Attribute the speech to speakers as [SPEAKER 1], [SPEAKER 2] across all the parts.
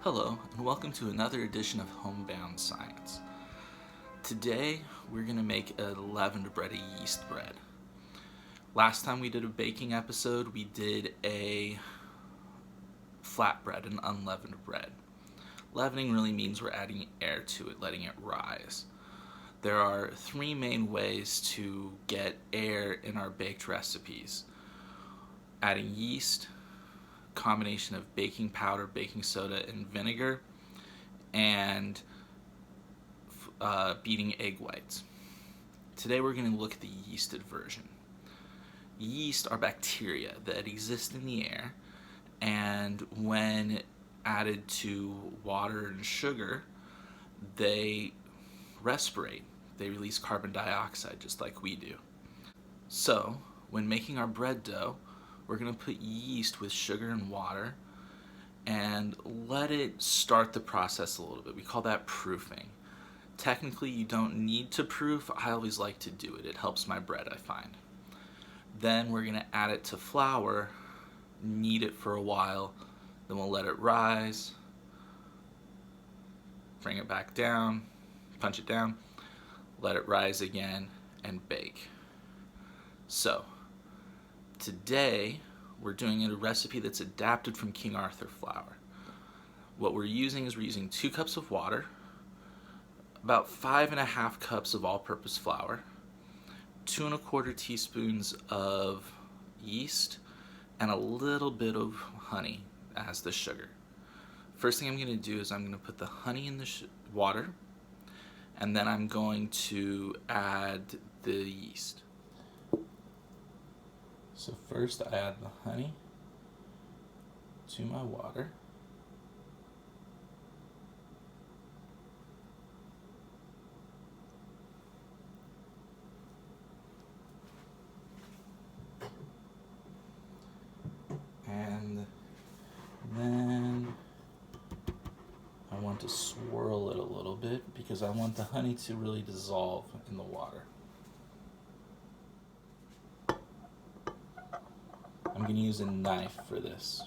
[SPEAKER 1] Hello, and welcome to another edition of Homebound Science. Today, we're going to make a leavened bread, a yeast bread. Last time we did a baking episode, we did a flatbread, an unleavened bread. Leavening really means we're adding air to it, letting it rise. There are three main ways to get air in our baked recipes. Adding yeast, combination of baking powder, baking soda, and vinegar, and beating egg whites. Today we're going to look at the yeasted version. Yeast are bacteria that exist in the air, and when added to water and sugar, they respirate. They release carbon dioxide just like we do. So, when making our bread dough, we're going to put yeast with sugar and water and let it start the process a little bit. We call that proofing. Technically, you don't need to proof. I always like to do it. It helps my bread, I find. Then we're going to add it to flour, knead it for a while, then we'll let it rise, bring it back down, punch it down, let it rise again, and bake. So, today, we're doing a recipe that's adapted from King Arthur flour. What we're using is 2 cups of water, about 5.5 cups of all-purpose flour, 2 1/4 teaspoons of yeast, and a little bit of honey as the sugar. First thing I'm going to do is I'm going to put the honey in the water, and then I'm going to add the yeast. So first I add the honey to my water. And then I want to swirl it a little bit because I want the honey to really dissolve in the water. I'm going to use a knife for this.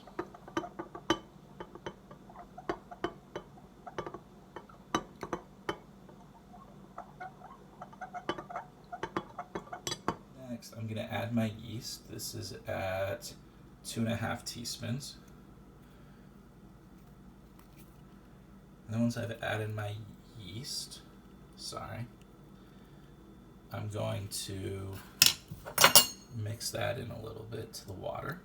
[SPEAKER 1] Next, I'm going to add my yeast. This is at 2.5 teaspoons. And then once I've added my yeast, I'm going to mix that in a little bit to the water.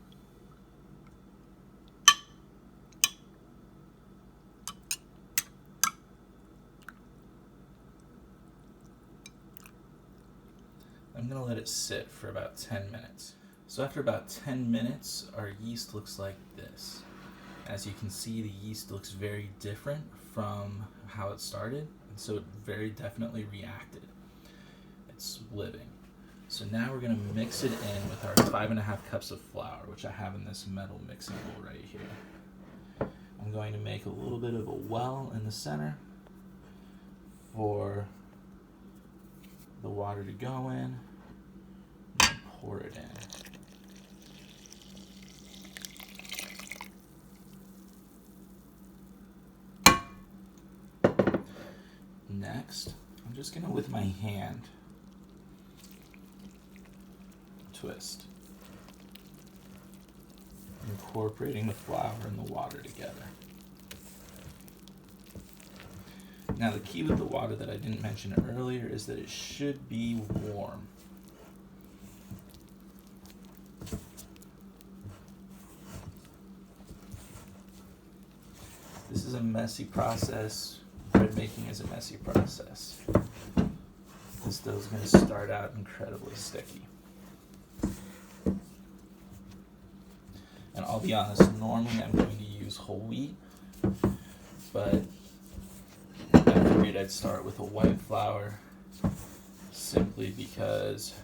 [SPEAKER 1] I'm going to let it sit for about 10 minutes. So after about 10 minutes, our yeast looks like this. As you can see, the yeast looks very different from how it started, and so it very definitely reacted. It's living. So now we're going to mix it in with our 5.5 cups of flour, which I have in this metal mixing bowl right here. I'm going to make a little bit of a well in the center for the water to go in, and pour it in. Next, I'm just going to, with my hand, twist, incorporating the flour and the water together. Now the key with the water that I didn't mention earlier is that it should be warm. This is a messy process. Bread making is a messy process. This dough is going to start out incredibly sticky. And I'll be honest, normally I'm going to use whole wheat, but I figured I'd start with a white flour simply because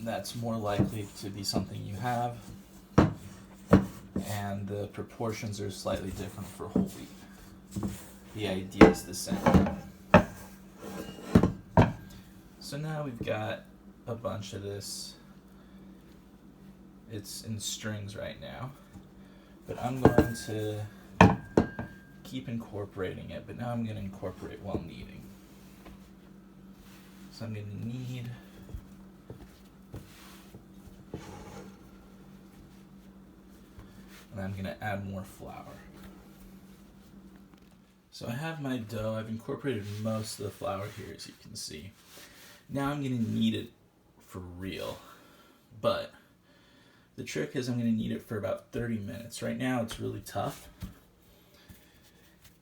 [SPEAKER 1] that's more likely to be something you have, and the proportions are slightly different for whole wheat. The idea is the same. So now we've got a bunch of this. It's in strings right now, but I'm going to keep incorporating it, but now I'm going to incorporate while kneading. So I'm going to knead. And I'm going to add more flour. So I have my dough. I've incorporated most of the flour here, as you can see. Now I'm going to knead it for real. But the trick is I'm going to knead it for about 30 minutes. Right now it's really tough.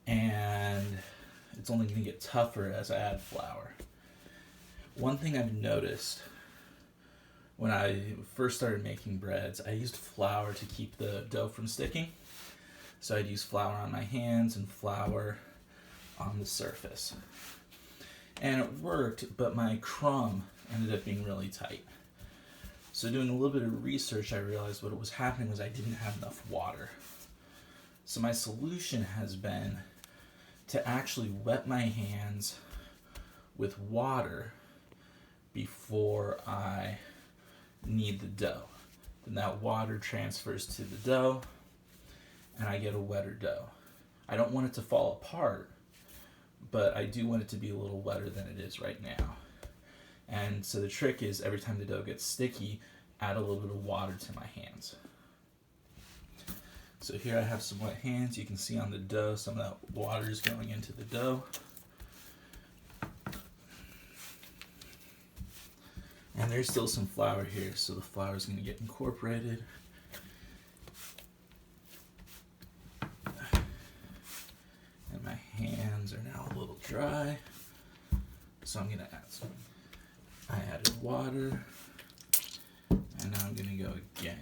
[SPEAKER 1] And it's only going to get tougher as I add flour. One thing I've noticed when I first started making breads, I used flour to keep the dough from sticking. So I'd use flour on my hands and flour on the surface. And it worked, but my crumb ended up being really tight. So doing a little bit of research, I realized what was happening was I didn't have enough water. So my solution has been to actually wet my hands with water before I knead the dough. Then that water transfers to the dough, and I get a wetter dough. I don't want it to fall apart, but I do want it to be a little wetter than it is right now. And so the trick is every time the dough gets sticky, add a little bit of water to my hands. So here I have some wet hands. You can see on the dough some of that water is going into the dough. And there's still some flour here, so the flour is going to get incorporated. And my hands are now a little dry, so I'm going to add some. I added water, and now I'm going to go again.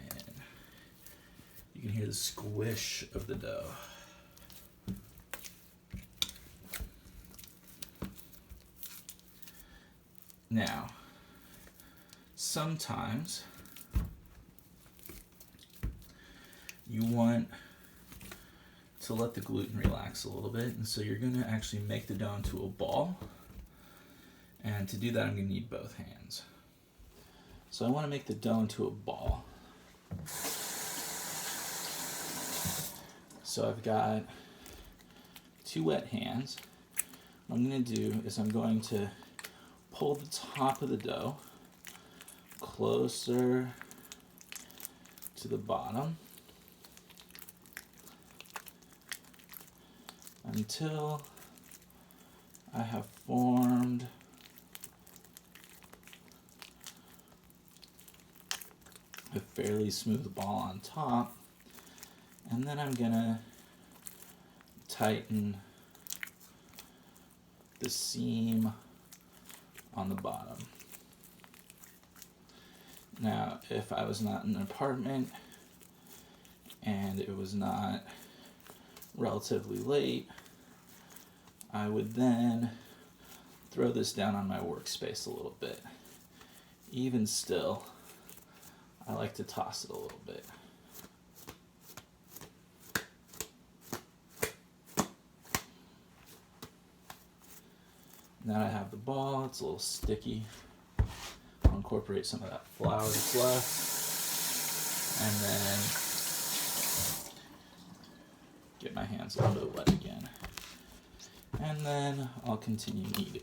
[SPEAKER 1] You can hear the squish of the dough. Now, sometimes you want to let the gluten relax a little bit, and so you're going to actually make the dough into a ball. And to do that, I'm going to need both hands. So I want to make the dough into a ball. So I've got 2 wet hands. What I'm going to do is I'm going to pull the top of the dough closer to the bottom until I have formed a fairly smooth ball on top, and then I'm gonna tighten the seam on the bottom. Now, if I was not in an apartment and it was not relatively late, I would then throw this down on my workspace a little bit. Even still, I like to toss it a little bit. Now I have the ball, it's a little sticky. I'll incorporate some of that flour that's left. And then get my hands a little bit wet again. And then I'll continue kneading.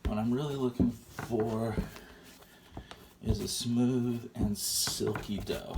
[SPEAKER 1] What I'm really looking for is a smooth and silky dough.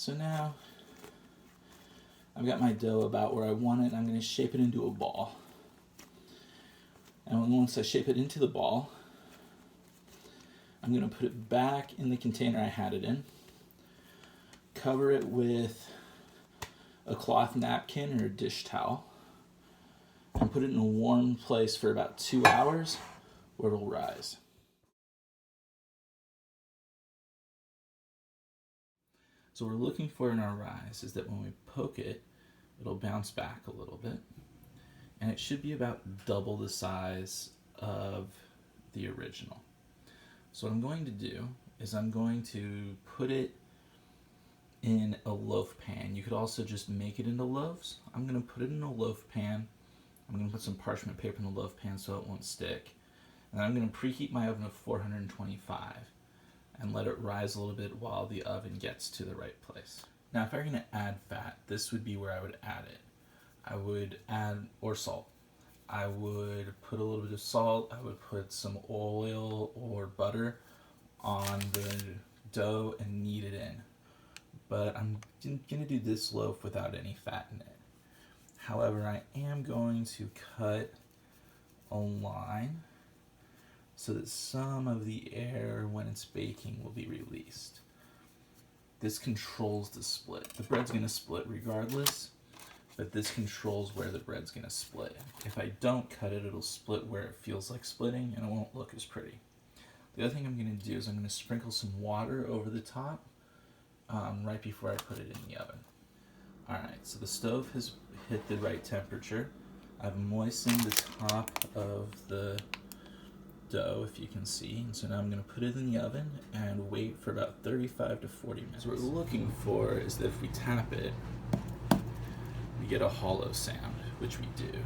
[SPEAKER 1] So now I've got my dough about where I want it, and I'm going to shape it into a ball. And once I shape it into the ball, I'm going to put it back in the container I had it in, cover it with a cloth napkin or a dish towel, and put it in a warm place for about 2 hours where it'll rise. So what we're looking for in our rise is that when we poke it, it'll bounce back a little bit, and it should be about double the size of the original. So what I'm going to do is I'm going to put it in a loaf pan. You could also just make it into loaves. I'm going to put it in a loaf pan. I'm going to put some parchment paper in the loaf pan so it won't stick. And then I'm going to preheat my oven to 425 and let it rise a little bit while the oven gets to the right place. Now if I were going to add fat, this would be where I would add it. I would add, or salt. I would put a little bit of salt, I would put some oil or butter on the dough and knead it in. But I'm going to do this loaf without any fat in it. However, I am going to cut a line so that some of the air when it's baking will be released. This controls the split. The bread's going to split regardless, but this controls where the bread's going to split. If I don't cut it, it'll split where it feels like splitting and it won't look as pretty. The other thing I'm going to do is I'm going to sprinkle some water over the top right before I put it in the oven. Alright, so the stove has hit the right temperature. I've moistened the top of the dough, if you can see, and so now I'm going to put it in the oven and wait for about 35 to 40 minutes. So what we're looking for is that if we tap it, we get a hollow sound, which we do.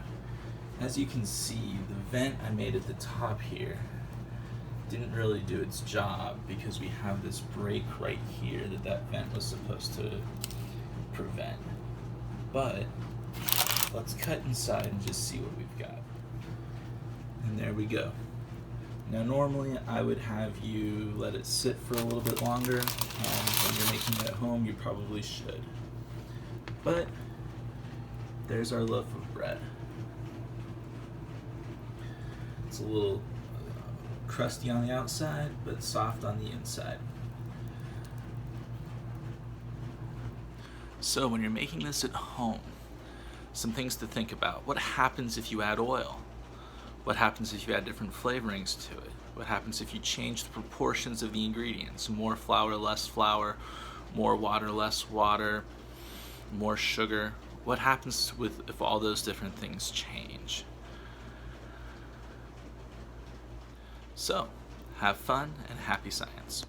[SPEAKER 1] As you can see, the vent I made at the top here didn't really do its job because we have this break right here that vent was supposed to prevent. But let's cut inside and just see what we've got. And there we go. Now normally I would have you let it sit for a little bit longer, and when you're making it at home you probably should. But there's our loaf of bread. It's a little crusty on the outside, but soft on the inside. So when you're making this at home, some things to think about. What happens if you add oil? What happens if you add different flavorings to it? What happens if you change the proportions of the ingredients? More flour, less flour, more water, less water, more sugar. What happens if all those different things change? So, have fun and happy science.